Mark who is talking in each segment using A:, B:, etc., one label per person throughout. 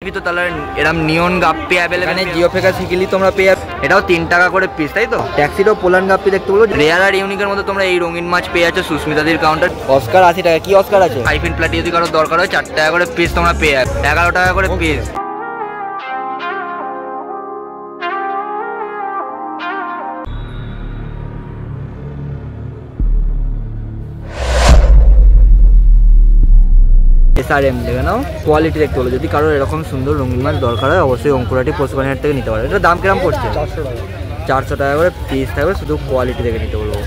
A: গাপ্পি তো তাহলে এরকম নিয়ন গাপ্পি অ্যাভেলেবল। এখানে জিও ফেকা শিখলি তোমরা পেয়ে যাবে, এটাও 3 টাকা করে পিস, তাই তো। ট্যাক্সিডো পোলান গাপ্পি দেখতে বলবো, রেয়ার আর ইউনিকের মধ্যে তোমরা এই রঙিন মাছ পেয়ে যাচ্ছ সুস্মিতাদির কাউন্টার। অস্কার 80 টাকা। কি অস্কার আছে? হাইফিন প্লাটি যদি কারো দরকার হয় 4 টাকা করে পিস তোমরা পেয়ে যাবে, 11 টাকা করে পিস। SRM দেখে নাও, কোয়ালিটি দেখতে হলো যদি কারোর এরকম সুন্দর রঙিন মাছ দরকার হয় অবশ্যই অঙ্কুরাটি পশুপালনের থেকে নিতে পারে। এটা দাম কিরকম পড়ছে? 400 টাকা। 400 টাকা করে পিস থাকবে, শুধু কোয়ালিটি দেখে নিতে বলবো।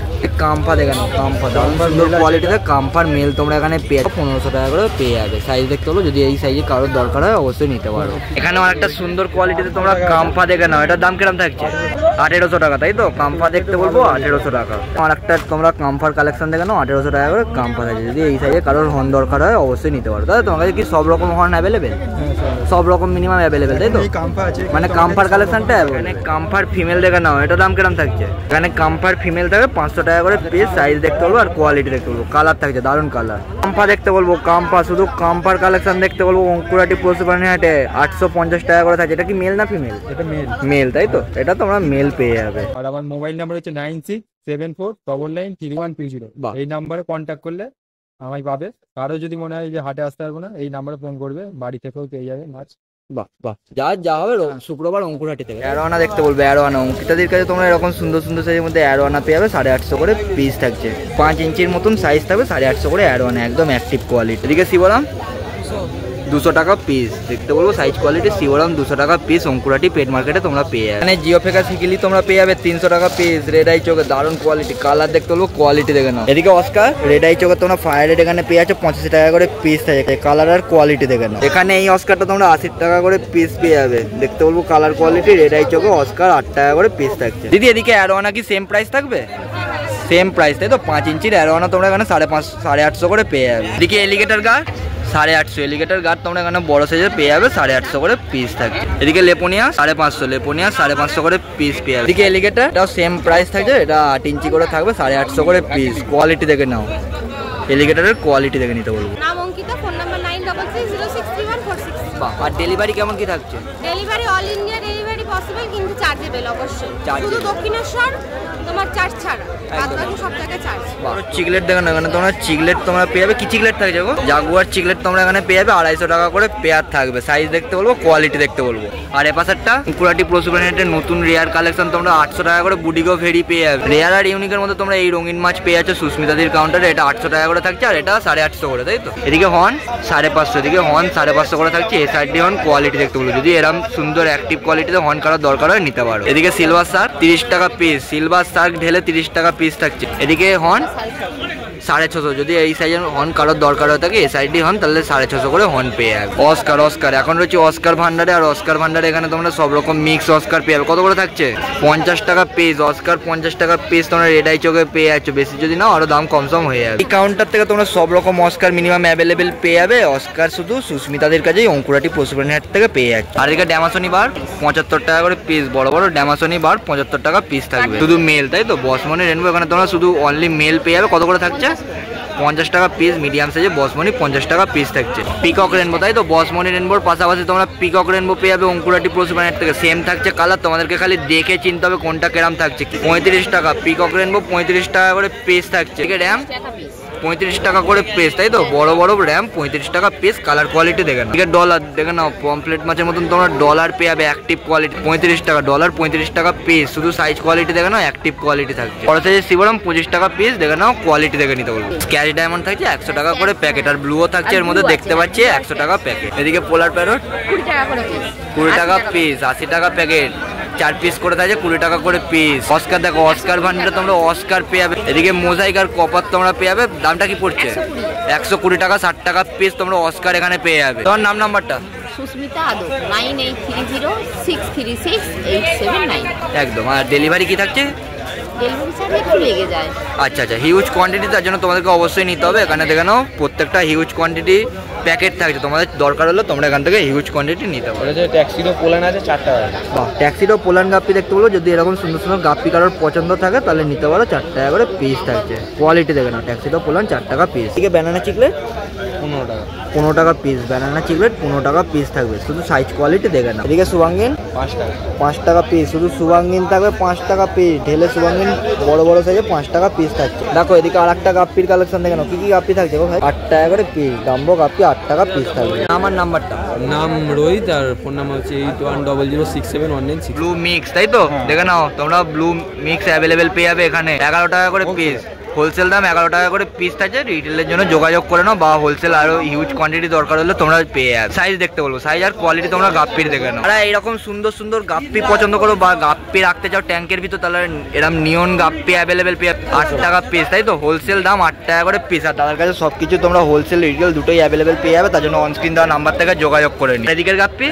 A: কাম্পা দেখে নাও, কাম্পা দারুণ সুন্দর কোয়ালিটিতে কাম্পার মেল তোমরা এখানে পেয়ে 1500 টাকা করে পেয়ে যাবে। সাইজ দেখতে হলো যদি এই সাইজে কারোর দরকার হয় অবশ্যই নিতে পারো। এখানে অনেকটা সুন্দর কোয়ালিটিতে তোমরা কাম্পা দেখে নাও, এটার দাম কিরকম থাকছে? 1800 টাকা, তাই তো। কাম্পা দেখতে বলবো 1800 টাকা। আর একটা তোমরা কাম্পার কালেকশন দেখে নাও, 1800 টাকা করে কাম্পা থাকে। যদি এই সাইজে কারোর হর্ন দরকার হয় অবশ্যই নিতে পারো। তাহলে তোমার কাছে কি সব রকম হর্ন অ্যাভেলেবেল? সব রকম মিনিমাম অ্যাভেলেবেল, তাই তো। মানে কাম্পার কালেকশনটা এখানে কাম্পার ফিমেল দেখে নাও, এটার দাম কিরকম থাকছে? এখানে কাম্পার ফিমেল থাকে 500 টাকা করে পিস। সাইজ দেখতে বলবো আর কোয়ালিটি দেখতে বলবো, কালার থাকছে দারুণ কালার। কাম্পা দেখতে বলবো, কাম্পা শুধু কাম্পার কালেকশন দেখতে বলবো। অঙ্কুরাটি পশুপালন হাটে 850 টাকা করে থাকছে। এটা কি মেল না ফিমেল? এটা মেল। মেল, তাই তো। এটা তোমরা মেল পেয়ে যাবে।
B: আর আমার মোবাইল নাম্বার হচ্ছে 9674993120। এই নাম্বারে কন্ট্যাক্ট করলে আমায় পাবে। কারো যদি মনে হয় যে হাটে আসতে পারবো না, এই নাম্বারে ফোন করবে, বাড়ি থেকেও পেয়ে যাবে মাছ।
A: বাহ বাহ, যা হবে শুক্রবার অঙ্কুরহাটি থেকে। অ্যারোয়ানা দেখতে বলবে, অ্যারোয়ানা। অঙ্কিতাদের কাছে তোমরা এরকম সুন্দর সুন্দর সাইজের মধ্যে অ্যারোয়ানা পেয়ে যাবে। 850 করে পিস থাকছে, 5 ইঞ্চির মতন সাইজ থাকবে। 850 করে অ্যারোয়ানা, একদম অ্যাক্টিভ কোয়ালিটি। এদিকে শিবরাম 200 টাকা পিস দেখতে বলবো, সাইজ কোয়ালিটি। শিবরাম 200 টাকা পিস, অঙ্কুরহাটি পেট মার্কেটে তোমরা পেয়ে যাবে। এখানে জিও ফেকা শিখলি তোমরা পেয়ে যাবে 300 টাকা পিস। রেড আই চোখে দারুণ কোয়ালিটি, কালার দেখতে বলবো, কোয়ালিটি দেখে নাও। এদিকে অস্কার রেড আই চোখে তোমরা ফায়ার রেড এখানে পেয়ে যাচ্ছে 85 টাকা করে পিস থাকে। কালার আর কোয়ালিটি দেখে নাও। এখানে এই অস্কারটা তোমরা 80 টাকা করে পিস পেয়ে যাবে দেখতে বলবো, কালার কোয়ালিটি। রেড আই চোখে অস্কার 8 টাকা করে পিস থাকছে। দিদি এদিকে অ্যারোয়ানা কি সেম প্রাইস থাকবে? সেম প্রাইস, তাই তো। 5 ইঞ্চির অ্যারোয়ানা তোমরা এখানে 850 করে পেয়ে যাবে। এদিকে এলিগেটর গার্ড 850। এলিগেটর গার্ড তোমরা এখানে বড় সাইজের পেয়ে যাবে, 850 করে পিস থাকে। এদিকে লেপোনিয়া 550, লেপোনিয়া 550 করে পিস পেয়ে যাবে। এদিকে এলিগেটর, এটাও সেম প্রাইস থাকছে, এটা 8 ইঞ্চি করে থাকবে, 850 করে পিস। কোয়ালিটি দেখে নাও, এলিগেটরের কোয়ালিটি দেখে নিতে বলবো।
C: নাম অঙ্কিতা, ফোন নাম্বার 9330631466।
A: বাহ, আর ডেলিভারি কেমন কি থাকছে?
C: Delivery all India delivery possible, কিন্তু চার্জেবল অবশ্যই। শুধু দক্ষিণেশ্বর তোমার চার্জ ছাড়া, বাকি সব জায়গায় চার্জ।
A: চিকলেট দেখো না, এখানে তোমরা চিকলেট তোমরা পেয়ে যাবে। কি চিকলেট থাকছে গো? জাগুয়ার চিকলেট তোমরা এখানে পেয়ে যাবে, 250 টাকা করে পেয়ার থাকবে। সাইজ দেখতে বলবো, কোয়ালিটি দেখতে বলবো। আর এ পাশেরটা অঙ্কুরহাটি পশুপালনের নতুন রেয়ার কালেকশন তোমরা 800 টাকা করে বুডিগো ফেরি পেয়ে যাবে। রেয়ার আর ইউনিকের মধ্যে তোমরা এই রঙিন মাছ পেয়ে যাচ্ছ সুস্মিতাদির কাউন্টারে। এটা 800 টাকা করে থাকছে, আর এটা 850 করে, তাই তো। এদিকে হর্ন 550, এদিকে হর্ন 550 করে থাকছে। SRD হর্ন কোয়ালিটি দেখতে বলবো, যদি এরকম সুন্দর অ্যাক্টিভ কোয়ালিটিতে হর্ন করার দরকার হয় নিতে পারো। এদিকে সিলভার শার্ক 30 টাকা পিস, সিলভার শার্ক ঢেলে 30 টাকা পিস থাকছে। এদিকে হর্ন 650, যদি এই সাইজের হর্ন কারোর দরকার হয়ে থাকে SRD হর্ন, তাহলে 650 করে হর্ন পেয়ে যাবে। অস্কার এখন রয়েছে অস্কার ভান্ডারে। আর অস্কার ভান্ডারে এখানে তোমরা সব রকম মিক্স অস্কার পেয়ে যাবে। কত করে থাকছে? 50 টাকা পিস। অস্কার 50 টাকা পিস তোমরা রেড আই চোখে পেয়ে যাচ্ছ। বেশি যদি নাও আরো দাম কম হয়ে যাবে। এই কাউন্টার থেকে তোমরা সব রকম অস্কার মিনিমাম অ্যাভেলেবেল পেয়ে যাবে। অস্কার শুধু সুস্মিতাদের কাছেই অঙ্কুরহাটি পশুপালন হাট থেকে পেয়ে যাচ্ছে। আর এদিকে ড্যামাসনি বার 75 টাকা করে পিস, বড় বড় ড্যামাসনি বার 75 টাকা পিস থাকবে, শুধু মেল, তাই তো। বসমনি রেনবো এখানে তোমরা শুধু অনলি মেল পেয়ে যাবে। কত করে থাকছে? 50 টাকা পিস। মিডিয়াম সাইজে বসমনি 50 টাকা পিস থাকছে। পিকক রেনবো, তাই তো। বসমনি রেনবোর পাশাপাশি তোমরা পিকক রেনবো পেয়ে যাবে অঙ্কুরহাটি পশুপালন হাট থেকে। সেম থাকছে কালার, তোমাদেরকে খালি দেখে চিনতে হবে কোনটা কেরাম থাকছে। 35 টাকা পিকক রেনবো, 35 টাকা করে পিস থাকছে। ঠিক আছে, র্যাম 35 টাকা করে পিস, তাই তো। বড় বড় র্যাম 35 টাকা পিস। কালার কোয়ালিটি দেখে নাও। ঠিক আছে, ডলার দেখে নাও, পমফ্লেট মাছের মতন তোমরা ডলার পেয়ে যাবে অ্যাক্টিভ কোয়ালিটি। 35 টাকা ডলার, 35 টাকা পিস। শুধু সাইজ কোয়ালিটি দেখে নাও, অ্যাক্টিভ কোয়ালিটি থাকছে। বড় সাইজের শিবরাম 25 টাকা পিস, দেখে নাও, কোয়ালিটি দেখে নিতে বলবো। স্ক্যারি ডায়মন্ড থাকছে 100 টাকা করে প্যাকেট। আর ব্লুও থাকছে এর মধ্যে, দেখতে পাচ্ছি 100 টাকা প্যাকেট। এদিকে পোলার প্যারট
C: 20 টাকা করে পিস,
A: 20 টাকা পিস, 80 টাকা প্যাকেট। 4 পিস করে থাকছে 20 টাকা করে পিস। অস্কার দেখো, অস্কার ভান্ডারে তোমরা অস্কার পেয়ে যাবে। এদিকে মোজাইক আর কপার তোমরা পেয়ে যাবে। দামটা কি পড়ছে? 120 টাকা, 60 টাকা পিস তোমরা অস্কার এখানে পেয়ে যাবে। তোমার নাম্বারটা?
C: সুস্মিতা আদব, 9830636879।
A: একদম। আর ডেলিভারি কি থাকছে?
C: ডেলিভারি চার্জ একটু লেগে যায়।
A: আচ্ছা, হিউজ কোয়ান্টিটি, তার জন্য তোমাদেরকে অবশ্যই নিতে হবে। এখানে দেখে নাও, প্রত্যেকটা হিউজ কোয়ান্টিটি প্যাকেট থাকছে। তোমাদের দরকার হলে তোমরা এখান থেকে হিউজ কোয়ান্টিটি নিতে পারো।
B: ট্যাক্সিডো পোলান আছে 4 টাকা।
A: বাহ, ট্যাক্সিডো পোলান গাপ্পি দেখতে বলবো, যদি এরকম সুন্দর সুন্দর গাপ্পি কারোর পছন্দ থাকে তাহলে নিতে পারো। 4 টাকা করে পিস থাকছে। কোয়ালিটি দেখে নাও, ট্যাক্সিডো পোলান 4 টাকা পিস। এদিকে ব্যানানা চিকলেট
B: 15 টাকা।
A: 15 টাকা পিস, ব্যানানা চিকলেট 15 টাকা পিস থাকবে, শুধু সাইজ কোয়ালিটি দেখে নাও। এদিকে শুভাঙ্গিন 5 টাকা পিস, শুধু শুভাঙ্গিন থাকবে 5 টাকা পিস, ঢেলে শুভাঙ্গিন বড় বড় সাইজে 5 টাকা পিস থাকছে। দেখো এদিকে আর একটা গাপ্পির কালেকশন দেখে নাও, কি কি গাপ্পি থাকছে গো ভাই? 8 টাকা করে পিস, ডাম্বো গাপ্পি 8 টাকা পিস থাকবে। আমার নাম্বারটা
D: নাম রোহিত আর ফোন নাম্বার হচ্ছে 8100671966।
A: ব্লু মিক্স, তাই তো? দেখে নাও তোমরা, ব্লু মিক্স অ্যাভেলেবেল পেয়ে যাবে এখানে। 11 টাকা করে পিস, হোলসেল দাম 11 টাকা করে পিস থাকে। রিটেলের জন্য যোগাযোগ করে নাও, বা হোলসেল আরো হিউজ কোয়ান্টিটি দরকার হলে তোমরা পেয়ে যাবে। সাইজ দেখতে বলবো, সাইজ আর কোয়ালিটি তোমরা গাপ্পির দেখে নাও। আর এইরকম সুন্দর সুন্দর গাপ্পি পছন্দ করো বা গাপ্পি রাখতে চাও ট্যাঙ্কের ভিতর, তাহলে এরকম নিয়ন গাপ্পি অ্যাভেলেবেল পেয়ে 8 টাকা পিস, তাই তো? হোলসেল দাম 8 টাকা করে পিস। আর তাদের কাছে সবকিছু তোমরা হোলসেল রিটেল দুটোই অ্যাভেলেবেল পেয়ে যাবে, তার জন্য অনস্ক্রিন দেওয়া নাম্বার থেকে যোগাযোগ করে নিও। এদিকের গাপ্পি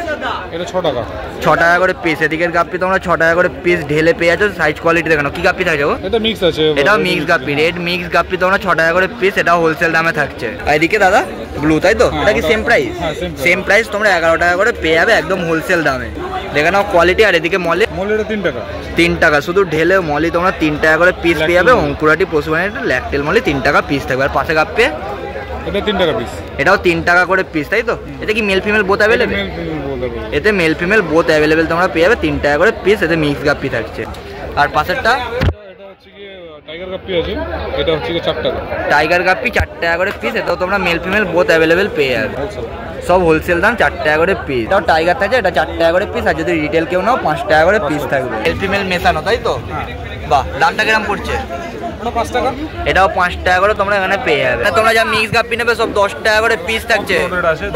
B: এটা 6 টাকা,
A: 6 টাকা করে পিস। এদিকের গাপ্পি তোমরা 6 টাকা করে পিস ঢেলে পেয়ে যাচ্ছ। সাইজ কোয়ালিটি দেখে নাও, কি গাপ্পি থাকে গো?
B: এটা মিক্স আছে,
A: এটাও মিক্স গাপ্পি, রেড মিক্স গাপ্পি তোমরা 6 টাকা করে পিস, এটাও হোলসেল দামে থাকছে। আর এদিকে দাদা ব্লু, তাই তো? এটা কি সেম প্রাইস? সেম প্রাইস, তোমরা 11 টাকা করে পেয়ে যাবে একদম হোলসেল দামে। দেখে নাও কোয়ালিটি। আর এদিকে মলি,
B: এটা 3 টাকা,
A: 3 টাকা শুধু ঢেলে মলি তোমরা 3 টাকা করে পিস পেয়ে যাবে। অঙ্কুরাটি পশুবাণী ল্যাকটেল মলি 3 টাকা পিস থাকবে। আর পাশে গাপ্পি
B: এটা 3 টাকা পিস,
A: এটাও 3 টাকা করে পিস, তাই তো? এটা কি মেল ফিমেল বোথ অ্যাভেলেবেল? এতে মেল ফিমেল বোথ অ্যাভেলেবেল তোমরা পেয়ে যাবে 3 টাকা করে পিস। এতে মিক্স গাপ্পি থাকছে। আর পাশেরটা
B: টাইগার গাপ্পি আছে, এটা হচ্ছে 4 টাকা।
A: টাইগার গাপ্পি 4 টাকা করে পিস, এটাও তোমরা মেল ফিমেল বোথ অ্যাভেলেবেল পেয়ে যাবে। সব হোলসেল দাম 4 টাকা করে পিস। এটাও টাইগার থাকে, এটা 4 টাকা করে পিস। আর যদি রিটেল কেউ নাও 5 টাকা করে পিস থাকবে। মেল ফিমেল মেশানো, তাই তো? বাহ, দামটা কিরকম পড়ছে?
B: ওটা 5 টাকা,
A: এটাও 5 টাকা করে তোমরা এখানে পেয়ে যাবে। তোমরা যা মিক্স গাপ্পি নেবে সব 10 টাকা করে পিস থাকছে।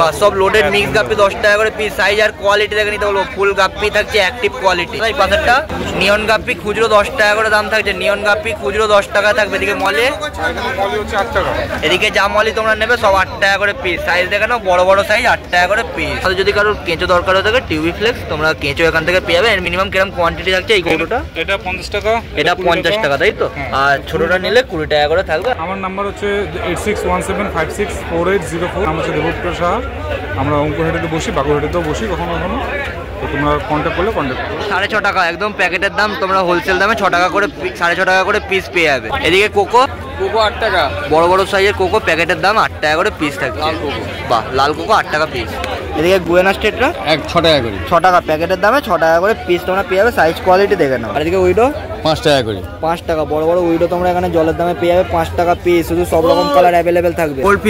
A: বা সব লোডেড মিক্স গাপ্পি 10 টাকা করে পিস। সাইজ আর কোয়ালিটি দেখে নিতে বলবো। ফুল গাপ্পি থাকছে, অ্যাক্টিভ কোয়ালিটি। এই পাশেরটা নিয়ন গাপ্পি খুচরো 10 টাকা করে দাম থাকছে। নিয়ন গাপ্পি খুচরো 10 টাকা থাকবে। এদিকে মলে,
B: হচ্ছে 8 টাকা।
A: এদিকে যা মলি তোমরা নেবে সব 8 টাকা করে পিস। সাইজ দেখে নাও, বড় বড় সাইজ 8 টাকা করে পিস। আর যদি কারোর কেঁচো দরকার হয়ে থাকে টিউবি ফ্লেক্স, তোমরা কেঁচো এখান থেকে পেয়ে যাবে। মিনিমাম কিরকম কোয়ান্টিটি থাকছে এই কৌটোটা?
B: এটা 50 টাকা,
A: এটা 50 টাকা, তাই তো? আর ছোটটা নিলে 20 টাকা করে থাকবে।
B: আমার নাম্বার হচ্ছে 8617564804। আমার হচ্ছে দেবপ্রিয় সাহা। আমরা অঙ্কুরহাটিতে বসি, বাগুরহাটিতেও বসি কখনো কখনো। তো তোমরা কন্ট্যাক্ট করলে কন্ট্যাক্ট করো।
A: 6.5 টাকা একদম প্যাকেটের দাম। তোমরা হোলসেল দামে 6 টাকা করে 6.5 টাকা করে পিস পেয়ে যাবে। এদিকে কোকো 8 টাকা, বড় বড় সাইজের কোকো প্যাকেটের দাম 8 টাকা করে পিস থাকছে। বাহ, লাল কোকো 8 টাকা পিস। এদিকে গুয়েনা স্টেটরা
D: 6 টাকা করে,
A: 6 টাকা প্যাকেটের দামে 6 টাকা করে পিস তোমরা পেয়ে যাবে। সাইজ কোয়ালিটি দেখে নাও। আর এদিকে উইডো
D: 5 টাকা করে,
A: 5 টাকা, বড় বড় উইডো তোমরা এখানে জলের দামে পেয়ে যাবে 5 টাকা পিস। শুধু সব রকম কালার অ্যাভেলেবেল থাকবে। গোল্ড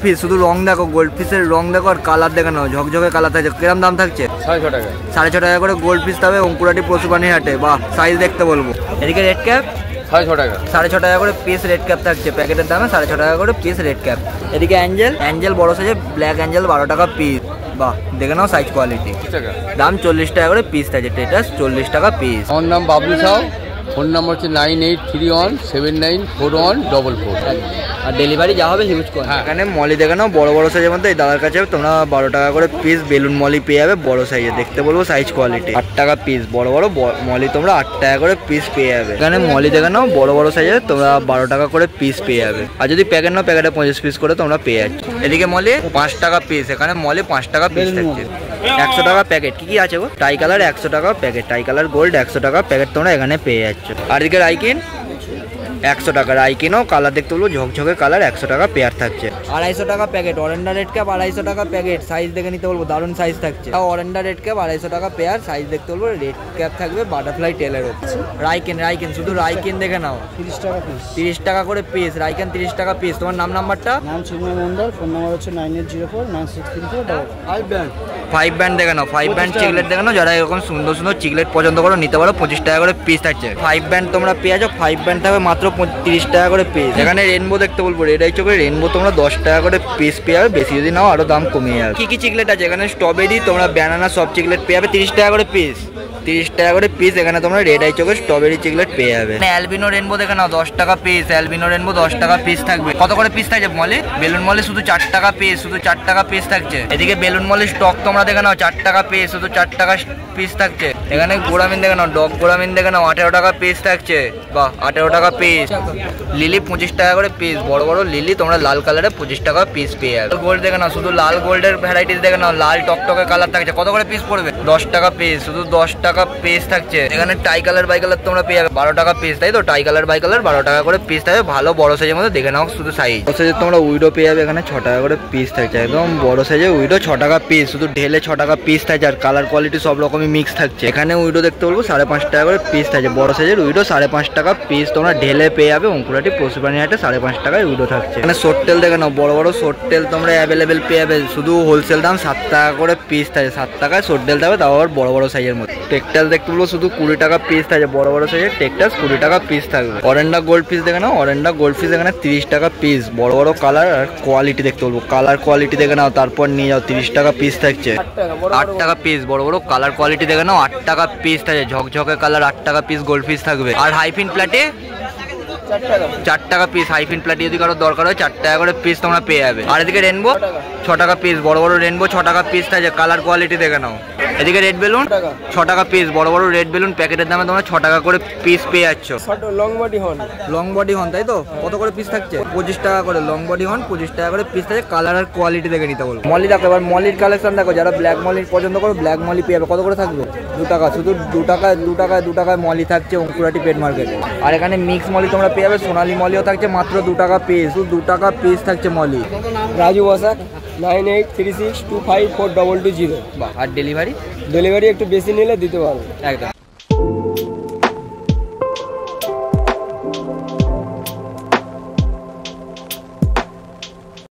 A: ফিশ শুধু রং দেখো, গোল্ড ফিশের রং দেখো আর কালার দেখে নাও, ঝকঝকে কালার থাকছে। কিরম দাম থাকছে?
D: 6.5 টাকা,
A: 6.5 টাকা করে গোল্ড ফিশ তবে অঙ্কুরাটি পশুপানি হাটে। বাহ, সাইজ দেখতে বলবো। এদিকে রেড ক্যাপ
D: 6.5 টাকা,
A: 6.5 টাকা করে পিস রেড ক্যাপ থাকছে প্যাকেটের দামে। 6.5 টাকা করে পিস রেড ক্যাপ। এদিকে অ্যাঞ্জেল বড় সাইজের ব্ল্যাক অ্যাঞ্জেল 12 টাকা পিস। বাহ, দেখে নাও সাইজ কোয়ালিটি। দাম 40 টাকা করে পিস থাকছে। টেটাস 40 টাকা পিস।
D: আমার নাম বাবলু সাউ। ফোন নাম্বার হচ্ছে 9831794144।
A: আর ডেলিভারি যা হবে হিউজ করে। এখানে মলি দেখে নাও, বড় বড় সাইজের মধ্যে এই দাদার কাছে তোমরা 12 টাকা করে পিস বেলুন মলি পেয়ে যাবে বড় সাইজে। দেখতে বলবো সাইজ কোয়ালিটি। 8 টাকা পিস, বড় বড় মলি তোমরা 8 টাকা করে পিস পেয়ে যাবে। এখানে মলি দেখে নাও, বড় বড় সাইজের তোমরা 12 টাকা করে পিস পেয়ে যাবে। আর যদি প্যাকেট নাও, প্যাকেটে 25 পিস করে তোমরা পেয়ে যাচ্ছ। এদিকে মলি 5 টাকা পিস। এখানে মলি 5 টাকা পিস থাকছে। 100 টাকা প্যাকেট। কি কি আছে গো? টাই কালার 100 টাকা প্যাকেট, টাই কালার গোল্ড 100 টাকা প্যাকেট তোমরা এখানে পেয়ে যাচ্ছ। আর এদিকে রাইকিন 100 টাকা। রাইকিনও কালার দেখতে বলবো, ঝকঝকে কালার 100 টাকা পেয়ার থাকছে। 250 টাকা প্যাকেট। অরেন্ডা রেড ক্যাপ 250 টাকা প্যাকেট। সাইজ দেখে নিতে বলবো, দারুণ সাইজ থাকছে। অরেন্ডা রেড ক্যাপ 250 টাকা পেয়ার। সাইজ দেখতে বলবো, রেড ক্যাপ থাকবে বাটারফ্লাই টেলের ওপর। রাইকিন শুধু রাইকিন দেখে নাও, 30 টাকা পিস, 30 টাকা করে পিস। রাইকিন 30 টাকা পিস। তোমার নাম্বারটা?
E: নাম চিন্ময় মন্ডল, ফোন নাম্বার হচ্ছে 98049634।
A: 5 ব্যান্ড দেখে নাও, 5 ব্যান্ড চিকলেট দেখে নাও। যারা এরকম সুন্দর সুন্দর চিকলেট পছন্দ করো নিতে পারো। 25 টাকা করে পিস থাকছে। 5 ব্যান্ড তোমরা পেয়ে যাও। 5 ব্যান্ড থাকবে মাত্র 30 টাকা করে পিস। এখানে রেনবো দেখতে বলবো, রেড আই চোখের রেনবো তোমরা 10 টাকা করে পিস পেয়ে যাবে। বেশি যদি নাও আরো দাম কমে যাবে। কি কি চিকলেট আছে এখানে? স্ট্রবেরি তোমরা ব্যানানা সব চিকলেট পেয়ে যাবে 30 টাকা করে পিস। 30 টাকা করে পিস। এখানে তোমরা রেড আই চোখের স্ট্রবেরি চিকলেট পেয়ে যাবে। অ্যালবিনো রেনবো দেখে নাও, 10 টাকা পিস। অ্যালবিনো রেনবো 10 টাকা পিস থাকবে। কত করে পিস থাকছে মলে? বেলুন মলে শুধু 4 টাকা পিস, শুধু 4 টাকা পিস থাকছে। এদিকে বেলুন মলের স্টক তোমরা দেখে নাও, 4 টাকা পিস, শুধু 4 টাকা পিস থাকছে। এখানে গোড়ামিন দেখে নাও, ডগ গোড়ামিন দেখে নাও, 18 টাকা পিস থাকছে। বাহ, 18 টাকা পিস। লিলি 25 টাকা করে পিস। বড় বড় লিলি তোমরা লাল কালারে 25 টাকা পিস পেয়ে যাবে। গোল্ড দেখে নাও, শুধু লাল গোল্ডের ভ্যারাইটিস দেখে নাও, লাল টকটকে কালার থাকছে। কত করে পিস পড়বে? 10 টাকা পিস, শুধু 10 টাকা টাকা পিস থাকছে। এখানে টাই কালার বাই কালার তোমরা পেয়ে যাবে 12 টাকা পিস, তাই তো? টাই কালার বাই কালার 12 টাকা করে পিস থাকবে। ভালো বড় সাইজের মধ্যে দেখে নাও শুধু সাইজ। বড় সাইজের তোমরা উইডো পেয়ে যাবে এখানে 6 টাকা করে পিস থাকছে। একদম বড় সাইজের উইডো 6 টাকা পিস, শুধু ঢেলে 6 টাকা পিস থাকছে। আর কালার কোয়ালিটি সব রকমই মিক্স থাকছে। এখানে উইডো দেখতে বলবো 5.5 টাকা করে পিস থাকছে। বড় সাইজের উইডো 5.5 টাকা পিস তোমরা ঢেলে পেয়ে যাবে। অঙ্কুরাটি পশুপ্রাণী হাটে 5.5 টাকায় উইডো থাকছে। এখানে শর্ট টেল দেখে নাও, বড় বড় শর্ট টেল তোমরা অ্যাভেলেবেল পেয়ে যাবে। শুধু হোলসেল দাম 7 টাকা করে পিস থাকে। 7 টাকায় শর্ট টেল থাকবে, তাও আবার বড় বড় সাইজের মধ্যে। টেকটাল দেখতে বলবো শুধু 20 টাকা পিস থাকে। বড় বড় সাইজের টেকটাস 20 টাকা পিস থাকবে। অরেন্ডা গোল্ড ফিস দেখে নাও, অরেন্ডা গোল্ড ফিস এখানে 30 টাকা পিস। বড় বড় কালার আর কোয়ালিটি দেখতে বলবো। কালার কোয়ালিটি দেখে নাও, তারপর নিয়ে যাও। 30 টাকা পিস থাকছে। 8 টাকা পিস বড় বড় কালার কোয়ালিটি দেখে নাও। 8 টাকা পিস থাকে। ঝকঝকে কালার 8 টাকা পিস গোল্ড ফিস থাকবে। আর হাইফিন প্ল্যাটে 4 টাকা পিস। হাইফিন প্ল্যাটে যদি কারো দরকার হয় 4 টাকা করে পিস তোমরা পেয়ে যাবে। আর এদিকে রেনবো 6 টাকা পিস। বড় বড় রেনবো 6 টাকা পিস থাকে। কালার কোয়ালিটি দেখে নাও। এদিকে রেড বেলুন 6 টাকা পিস। বড় বড় রেড বেলুন প্যাকেটের দামে তোমরা 6 টাকা করে পিস পেয়ে যাচ্ছ।
E: Long body horn,
A: long body horn, তাই তো? কত করে পিস থাকছে? 25 টাকা করে লং বডি হর্ন 25 টাকা করে পিস থাকে। কালার আর কোয়ালিটি দেখে নিতে বলবো। মলি দেখো, এবার মলির কালেকশন দেখো। যারা ব্ল্যাক মলির পছন্দ করো ব্ল্যাক মলি পেয়ে যাবে। কত করে থাকবে? 2 টাকা। শুধু 2 টাকায় মলি থাকছে অঙ্কুরাটি পেট মার্কেটে। আর এখানে মিক্স মলি তোমরা পেয়ে যাবে। সোনালি মলিও থাকছে মাত্র 2 টাকা পিস। শুধু 2 টাকা পিস থাকছে মলি।
E: রাজু বসাক 9836254220।
A: বাহ। আর ডেলিভারি
E: ডেলিভারি একটু বেশি নিলে দিতে পারবো।
A: একদম।